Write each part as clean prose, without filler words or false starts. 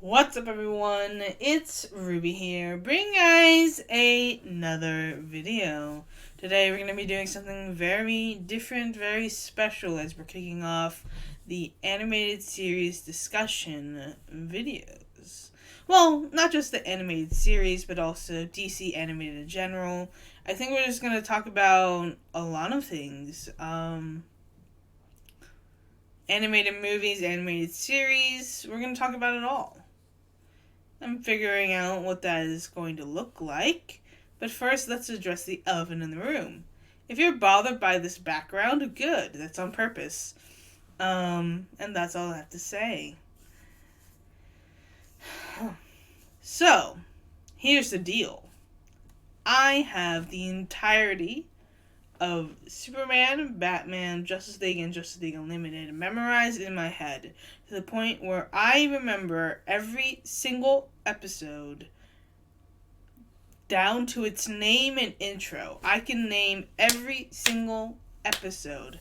What's up, everyone? It's Ruby here, bringing you guys another video. Today we're going to be doing something very different, very special, as we're kicking off the animated series discussion videos. Well, not just the animated series, but also DC animated in general. I think we're just going to talk about a lot of things. Animated movies, animated series, we're going to talk about it all. I'm figuring out what that is going to look like. But first, let's address the elephant in the room. If you're bothered by this background, good. That's on purpose. And that's all I have to say. So, here's the deal. I have the entirety of Superman, Batman, Justice League, and Justice League Unlimited memorized in my head to the point where I remember every single episode down to its name and intro. I can name every single episode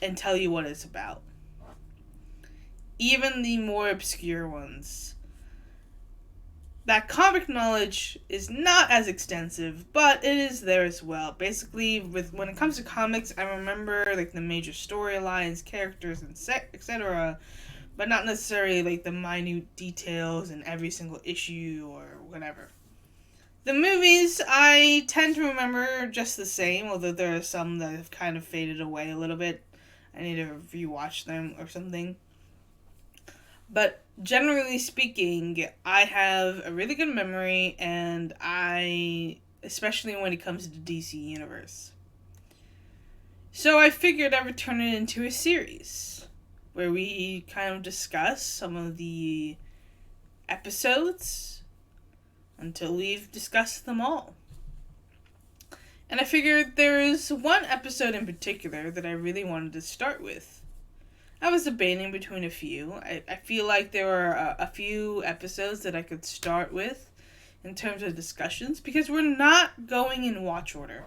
and tell you what it's about. Even the more obscure ones. That comic knowledge is not as extensive, but it is there as well. Basically, when it comes to comics, I remember like the major storylines, characters, and etc., but not necessarily like the minute details in every single issue or whatever. The movies, I tend to remember just the same, although there are some that have kind of faded away a little bit. I need to rewatch them or something. But generally speaking, I have a really good memory, and especially when it comes to the DC universe. So I figured I would turn it into a series where we kind of discuss some of the episodes until we've discussed them all. And I figured there is one episode in particular that I really wanted to start with. I was debating between a few. I feel like there are a few episodes that I could start with in terms of discussions, because we're not going in watch order.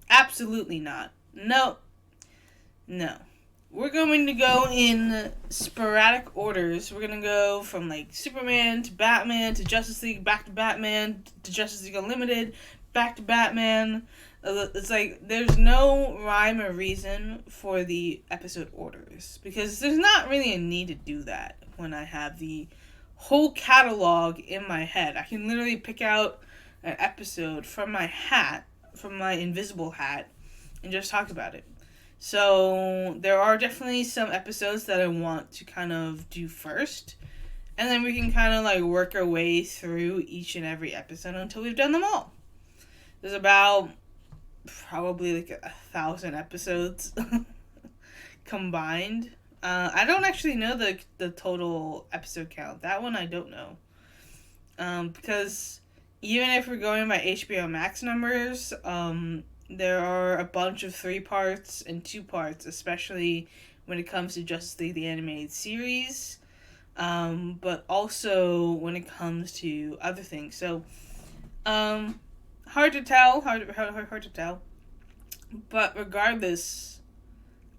Absolutely not. No. We're going to go in sporadic orders. We're going to go from like Superman to Batman to Justice League, back to Batman to Justice League Unlimited, back to Batman. It's like there's no rhyme or reason for the episode orders, because there's not really a need to do that when I have the whole catalog in my head. I can literally pick out an episode from my hat, from my invisible hat, and just talk about it. So there are definitely some episodes that I want to kind of do first, and then we can kind of like work our way through each and every episode until we've done them all. There's about probably like 1,000 episodes combined. I don't actually know the total episode count. That one I don't know. Because even if we're going by HBO Max numbers, there are a bunch of 3 parts and 2 parts, especially when it comes to Justice League the Animated Series, but also when it comes to other things. So, hard to tell. But regardless,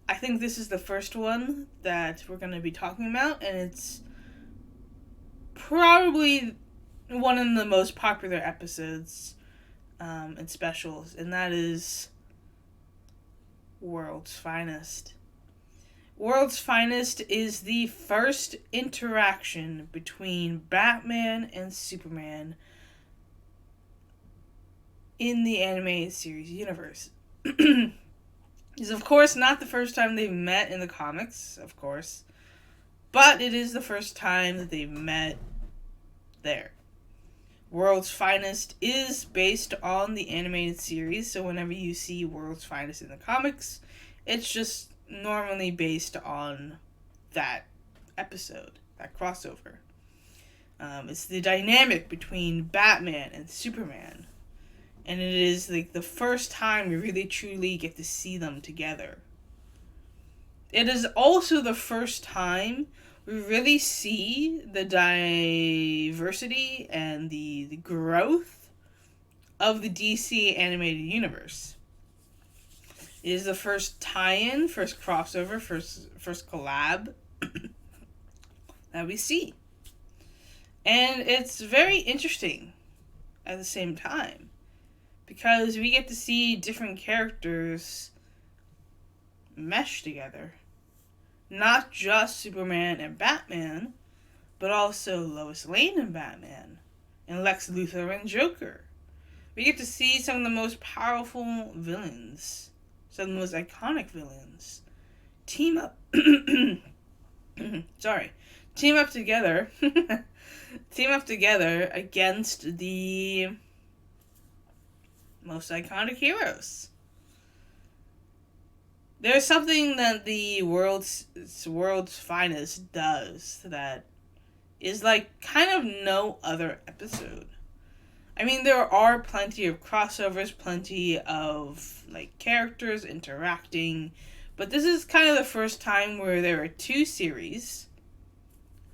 I think this is the first one that we're going to be talking about, and it's probably one of the most popular episodes and specials, and that is World's Finest. World's Finest is the first interaction between Batman and Superman in the animated series universe. It's of course not the first time they've met in the comics, of course, but it is the first time that they've met there. World's Finest is based on the animated series, so whenever you see World's Finest in the comics, it's just normally based on that episode, that crossover. It's the dynamic between Batman and Superman, and it is like the first time we really truly get to see them together. It is also the first time we really see the diversity and the growth of the DC animated universe. It is the first tie-in, first crossover, first collab that we see. And it's very interesting at the same time, because we get to see different characters mesh together. Not just Superman and Batman, but also Lois Lane and Batman, and Lex Luthor and Joker. We get to see some of the most powerful villains, some of the most iconic villains, team up. Team up together. Team up together against the most iconic heroes. There's something that the world's finest does that is like kind of no other episode. I mean, there are plenty of crossovers, plenty of like characters interacting, but this is kind of the first time where there are two series,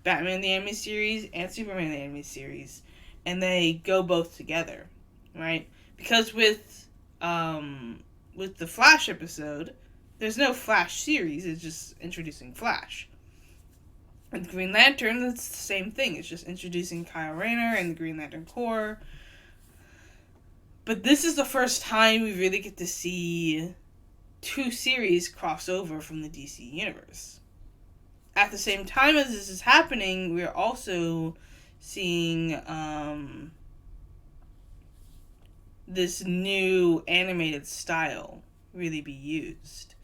Batman the Animated Series and Superman the Animated Series, and they go both together, right? Because with the Flash episode, there's no Flash series, it's just introducing Flash. And Green Lantern, it's the same thing. It's just introducing Kyle Rayner and the Green Lantern Corps. But this is the first time we really get to see two series cross over from the DC universe. At the same time as this is happening, we're also seeing this new animated style really be used.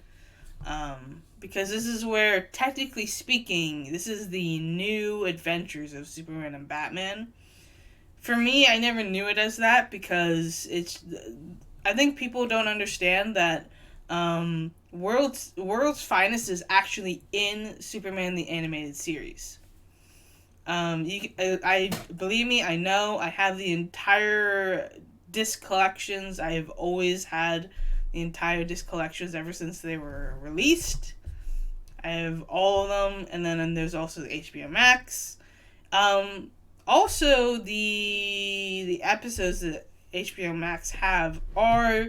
Because this is where, technically speaking, this is the new adventures of Superman and Batman. For me, I never knew it as that because I think people don't understand that World's Finest is actually in Superman the Animated Series. Believe me, I know. I have the entire disc collections. I have always had the entire disc collections ever since they were released. I have all of them, and then there's also the HBO Max. Also, the episodes that HBO Max have are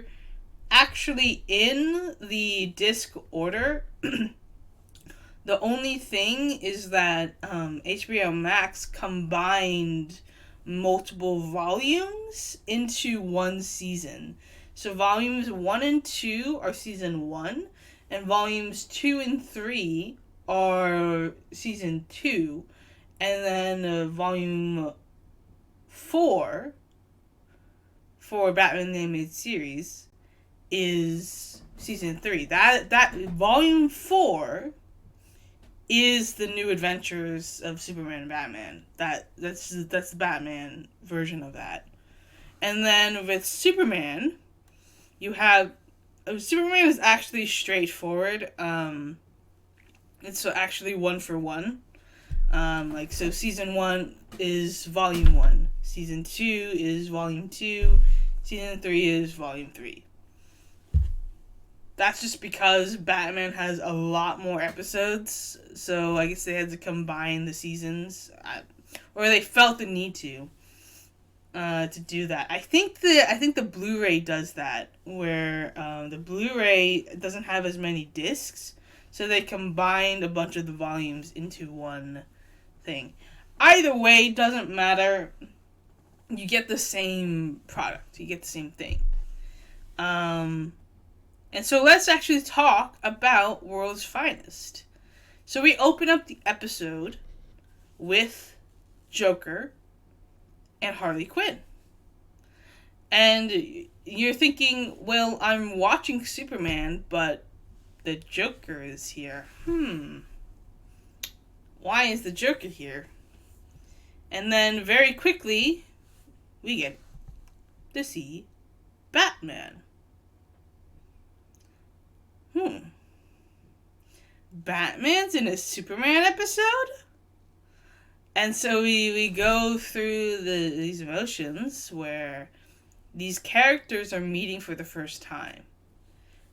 actually in the disc order. The only thing is that HBO Max combined multiple volumes into one season. So volumes 1 and 2 are season 1, and volumes 2 and 3 are season 2, and then volume 4 for Batman the Animated Series is season 3. That volume 4 is the new adventures of Superman and Batman. That's the Batman version of that. And then with Superman, you have Superman is actually straightforward. It's actually 1 for 1. So season 1 is volume 1. Season 2 is volume 2. Season 3 is volume 3. That's just because Batman has a lot more episodes, so I guess they had to combine the seasons, or they felt the need to do that. I think the Blu-ray does that, where the Blu-ray doesn't have as many discs, so they combined a bunch of the volumes into one thing. Either way, doesn't matter. You get the same product. You get the same thing. And so let's actually talk about World's Finest. So we open up the episode with Joker and Harley Quinn. And you're thinking, well, I'm watching Superman, but the Joker is here. Why is the Joker here? And then very quickly, we get to see Batman. Batman's in a Superman episode? And so we go through these emotions where these characters are meeting for the first time.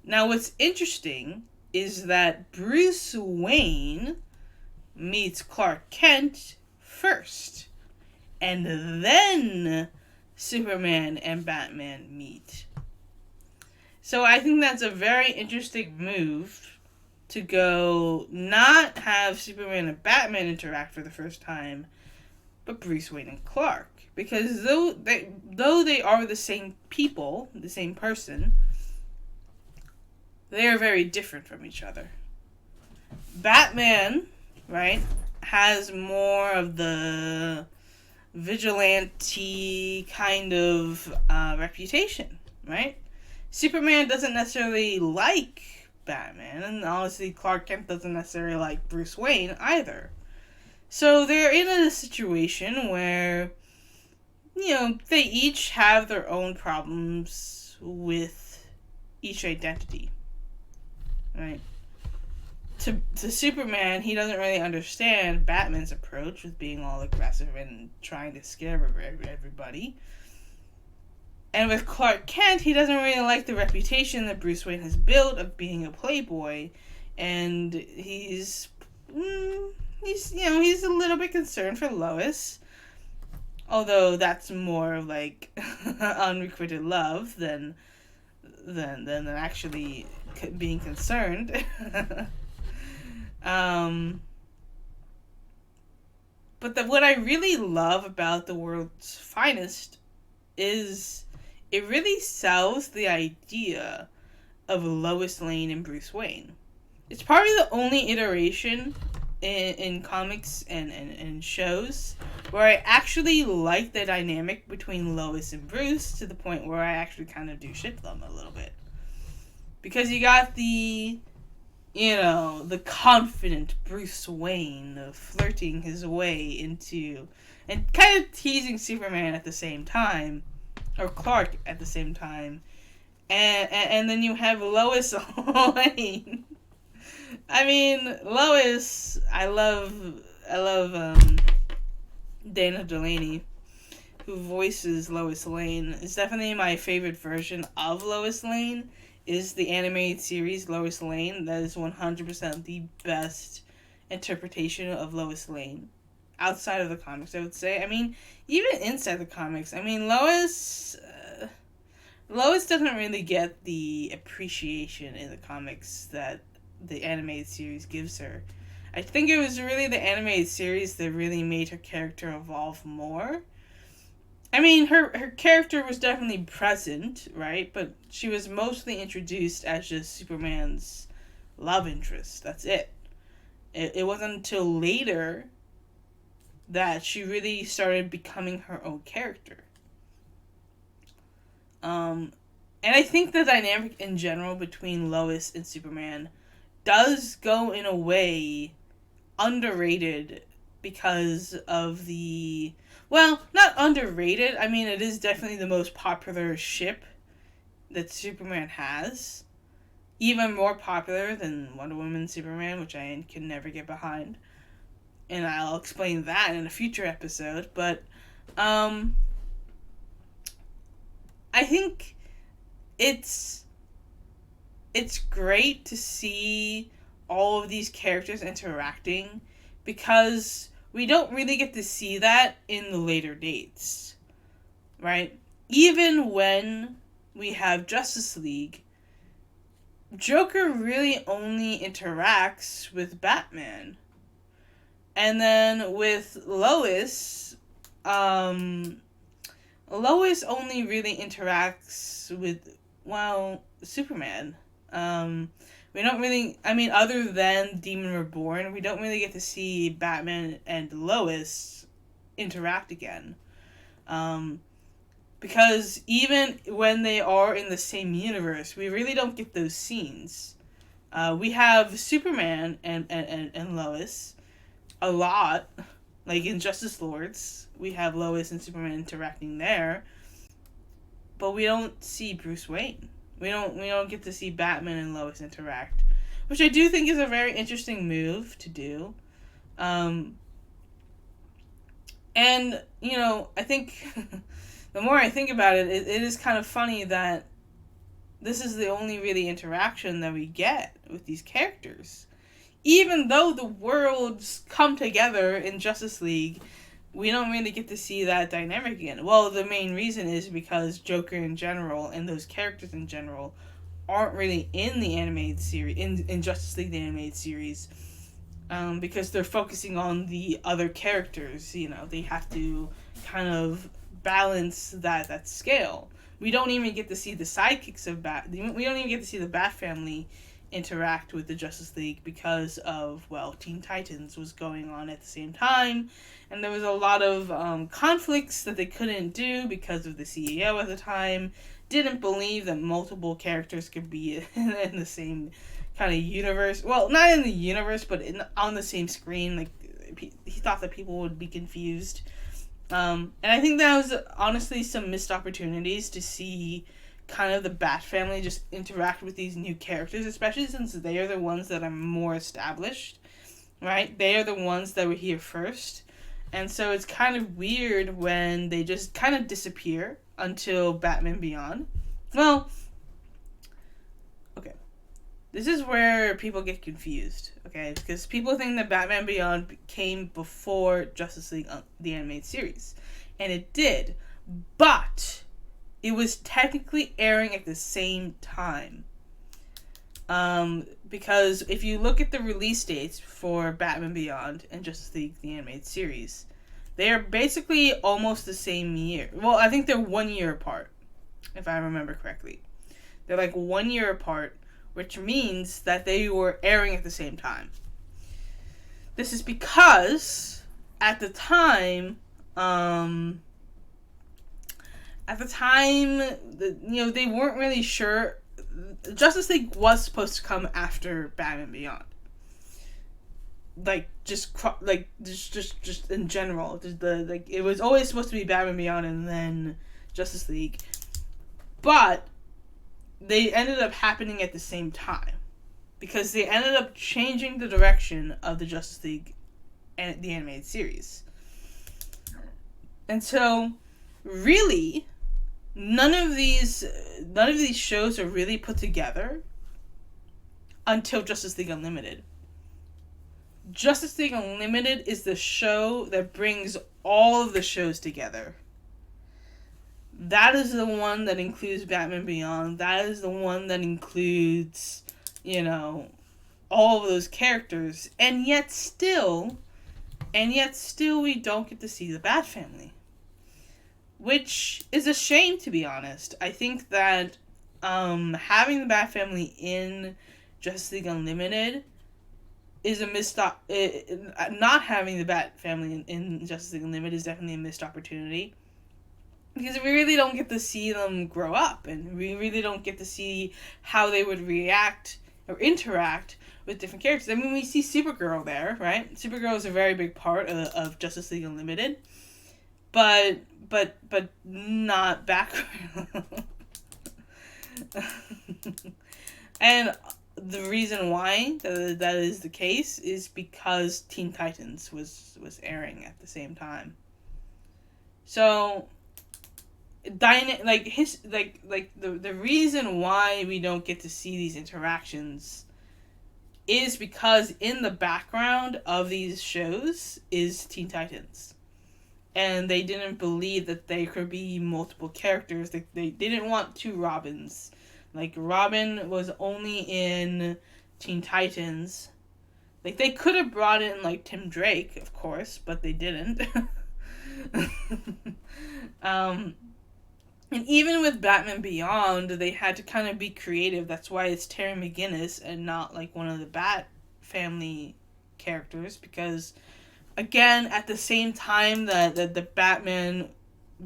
Now what's interesting is that Bruce Wayne meets Clark Kent first. And then Superman and Batman meet. So I think that's a very interesting move to go not have Superman and Batman interact for the first time, but Bruce Wayne and Clark. Because though they are the same people, the same person, they are very different from each other. Batman, right, has more of the vigilante kind of reputation, right? Superman doesn't necessarily like Batman, and honestly, Clark Kent doesn't necessarily like Bruce Wayne either. So they're in a situation where, they each have their own problems with each identity, right? To Superman, he doesn't really understand Batman's approach with being all aggressive and trying to scare everybody. And with Clark Kent, he doesn't really like the reputation that Bruce Wayne has built of being a playboy, and he's a little bit concerned for Lois, although that's more of like unrequited love than actually being concerned. But what I really love about The World's Finest is it really sells the idea of Lois Lane and Bruce Wayne. It's probably the only iteration in comics and shows where I actually like the dynamic between Lois and Bruce to the point where I actually kind of do ship them a little bit. Because you got the confident Bruce Wayne flirting his way into and kind of teasing Superman at the same time, or Clark at the same time, and then you have Lois Lane. I mean, Lois, I love Dana Delaney, who voices Lois Lane. It's definitely my favorite version of Lois Lane. Is the animated series Lois Lane. That is 100% the best interpretation of Lois Lane. Outside of the comics, I would say. I mean, even inside the comics. I mean, Lois doesn't really get the appreciation in the comics that the animated series gives her. I think it was really the animated series that really made her character evolve more. I mean, her character was definitely present, right? But she was mostly introduced as just Superman's love interest. That's it. It wasn't until later that she really started becoming her own character. And I think the dynamic in general between Lois and Superman does go in a way underrated because of the... Well, not underrated. I mean, it is definitely the most popular ship that Superman has. Even more popular than Wonder Woman and Superman, which I can never get behind. And I'll explain that in a future episode. But, I think it's great to see all of these characters interacting because we don't really get to see that in the later dates, right? Even when we have Justice League, Joker really only interacts with Batman. And then with Lois, Lois only really interacts with, Superman. We don't really, other than Demon Reborn, we don't really get to see Batman and Lois interact again. Because even when they are in the same universe, we really don't get those scenes. We have Superman and Lois a lot. Like in Justice Lords, we have Lois and Superman interacting there. But we don't see Bruce Wayne. We don't get to see Batman and Lois interact, which I do think is a very interesting move to do. And, I think the more I think about it, it is kind of funny that this is the only really interaction that we get with these characters. Even though the worlds come together in Justice League, we don't really get to see that dynamic again. Well, the main reason is because Joker in general and those characters in general aren't really in the animated series, in Justice League the animated series. because they're focusing on the other characters. They have to kind of balance that scale. We don't even get to see the sidekicks of Bat. We don't even get to see the Bat family interact with the Justice League because of, well, Teen Titans was going on at the same time, and there was a lot of conflicts that they couldn't do because of the CEO at the time. Didn't believe that multiple characters could be in the same kind of universe. Well, not in the universe, but on the same screen. Like, he thought that people would be confused. And I think that was honestly some missed opportunities to see kind of the Bat family just interact with these new characters, especially since they are the ones that are more established, right? They are the ones that were here first. And so it's kind of weird when they just kind of disappear until Batman Beyond. Well, okay. This is where people get confused, okay? Because people think that Batman Beyond came before Justice League, the animated series. And it did. But it was technically airing at the same time. Because if you look at the release dates for Batman Beyond and Justice League, the animated series, they are basically almost the same year. Well, I think they're 1 year apart, if I remember correctly. They're like 1 year apart, which means that they were airing at the same time. This is because at the time, they weren't really sure. Justice League was supposed to come after Batman Beyond. Like, just in general, it was always supposed to be Batman Beyond and then Justice League, but they ended up happening at the same time because they ended up changing the direction of the Justice League and the animated series. And so, really, none of these shows are really put together until Justice League Unlimited. Justice League Unlimited is the show that brings all of the shows together. That is the one that includes Batman Beyond. That is the one that includes, all of those characters. And yet still we don't get to see the Bat family. Which is a shame, to be honest. I think that having the Bat family in Justice League Unlimited is a missed not having the Bat family in Justice League Unlimited is definitely a missed opportunity. Because we really don't get to see them grow up, and we really don't get to see how they would react or interact with different characters. I mean, we see Supergirl there, right? Supergirl is a very big part of Justice League Unlimited, but not Batgirl. And the reason why that is the case is because Teen Titans was airing at the same time. So the reason why we don't get to see these interactions is because in the background of these shows is Teen Titans. And they didn't believe that there could be multiple characters. They didn't want two Robins. Like, Robin was only in Teen Titans. Like, they could have brought in, like, Tim Drake, of course, but they didn't. And even with Batman Beyond, they had to kind of be creative. That's why it's Terry McGinnis and not, like, one of the Bat family characters. Because, again, at the same time that the Batman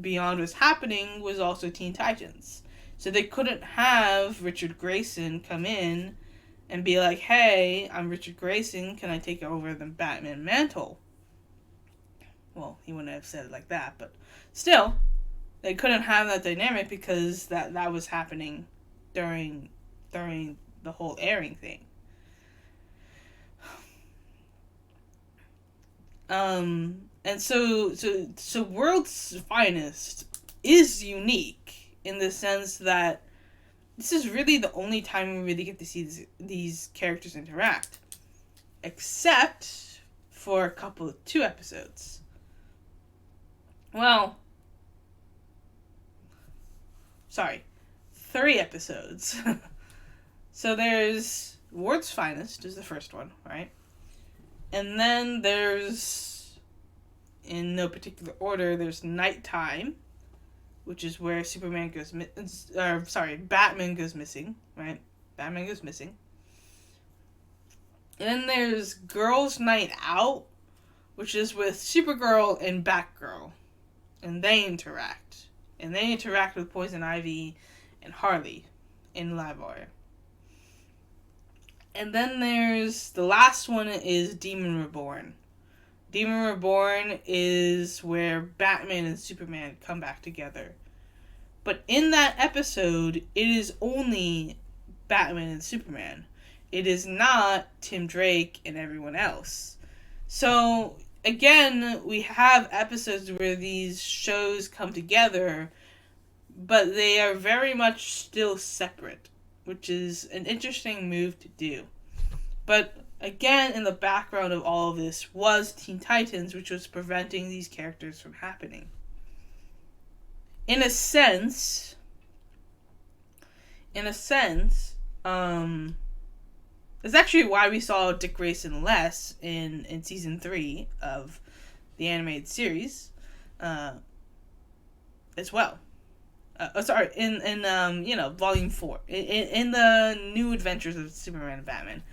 Beyond was happening was also Teen Titans. So they couldn't have Richard Grayson come in and be like, hey, I'm Richard Grayson, can I take over the Batman mantle? Well, he wouldn't have said it like that, but still, they couldn't have that dynamic because that was happening during the whole airing thing. And so World's Finest is unique in the sense that this is really the only time we really get to see these characters interact. Except for 2 episodes. Well, sorry, 3 episodes. So there's World's Finest is the first one, right? And then there's, in no particular order, there's Nighttime, which is where Batman goes missing, right? Batman goes missing. And then there's Girls' Night Out, which is with Supergirl and Batgirl. And they interact. And they interact with Poison Ivy and Harley in Live-Wire. And then there's, the last one is Demon Reborn. Demon Reborn is where Batman and Superman come back together. But in that episode, it is only Batman and Superman. It is not Tim Drake and everyone else. So, again, we have episodes where these shows come together, but they are very much still separate, which is an interesting move to do. But, again, in the background of all of this was Teen Titans, which was preventing these characters from happening. In a sense, it's actually why we saw Dick Grayson less in season 3 of the animated series, as well. In volume 4, in the New Adventures of Superman and Batman.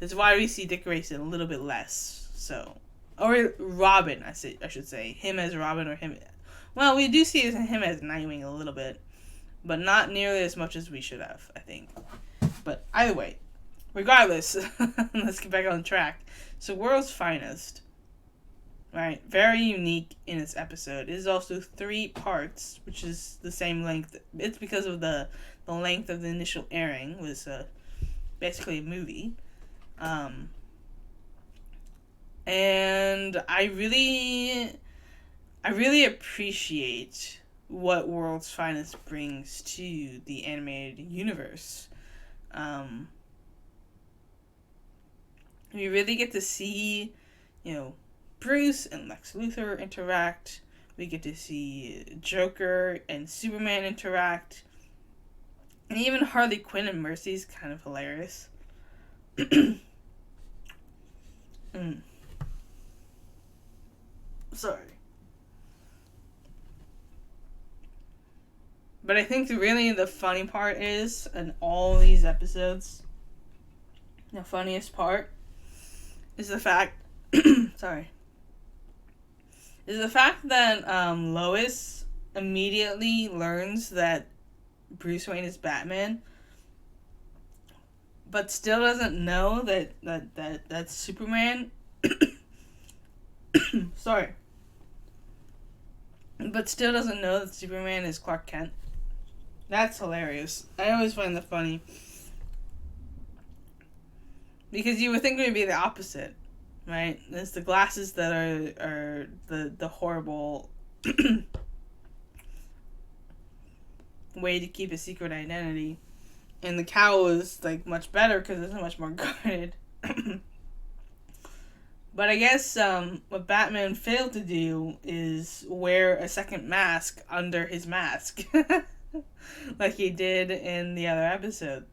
It's why we see Dick Grayson a little bit less. So, or Robin, I should say, him as Robin, or him. Well, we do see him as Nightwing a little bit, but not nearly as much as we should have, I think. But either way, regardless, let's get back on track. So, World's Finest, right? Very unique in its episode. It is also 3 parts, which is the same length. It's because of the length of the initial airing was basically a movie. And I really appreciate what World's Finest brings to the animated universe. We really get to see, Bruce and Lex Luthor interact. We get to see Joker and Superman interact. And even Harley Quinn and Mercy's kind of hilarious. Sorry. But I think really the funny part is, in all these episodes, the funniest part is the fact, that Lois immediately learns that Bruce Wayne is Batman, but still doesn't know that's Superman. Sorry. But still doesn't know that Superman is Clark Kent. That's hilarious. I always find that funny. Because you would think it would be the opposite, right? It's the glasses that are the horrible way to keep a secret identity. And the cowl is, much better because it's much more guarded. But I guess what Batman failed to do is wear a second mask under his mask. Like he did in the other episode.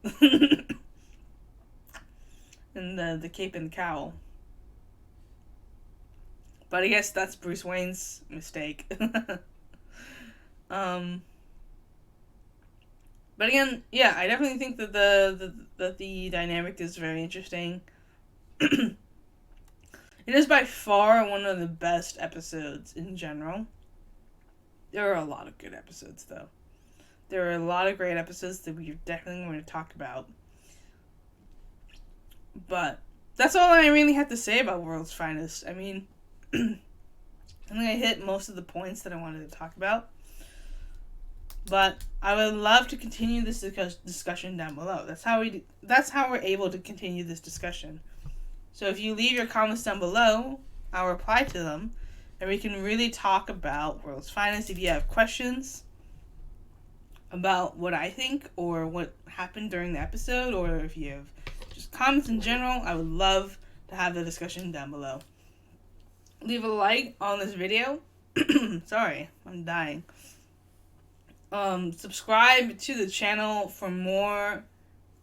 In the cape and the cowl. But I guess that's Bruce Wayne's mistake. But again, yeah, I definitely think that the dynamic is very interesting. It is by far one of the best episodes in general. There are a lot of good episodes, though. There are a lot of great episodes that we're definitely going to talk about. But that's all I really have to say about World's Finest. I mean, I think I hit most of the points that I wanted to talk about. But I would love to continue this discussion down below. That's how we're able to continue this discussion. So if you leave your comments down below, I'll reply to them, and we can really talk about World's Finest. If you have questions about what I think or what happened during the episode, or if you have just comments in general, I would love to have the discussion down below. Leave a like on this video. Sorry, I'm dying. Subscribe to the channel for more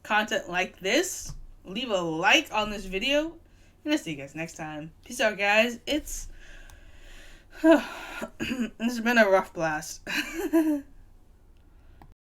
content like this. leave a like on this video, and I'll see you guys next time. Peace out, guys. It's this has been a rough blast.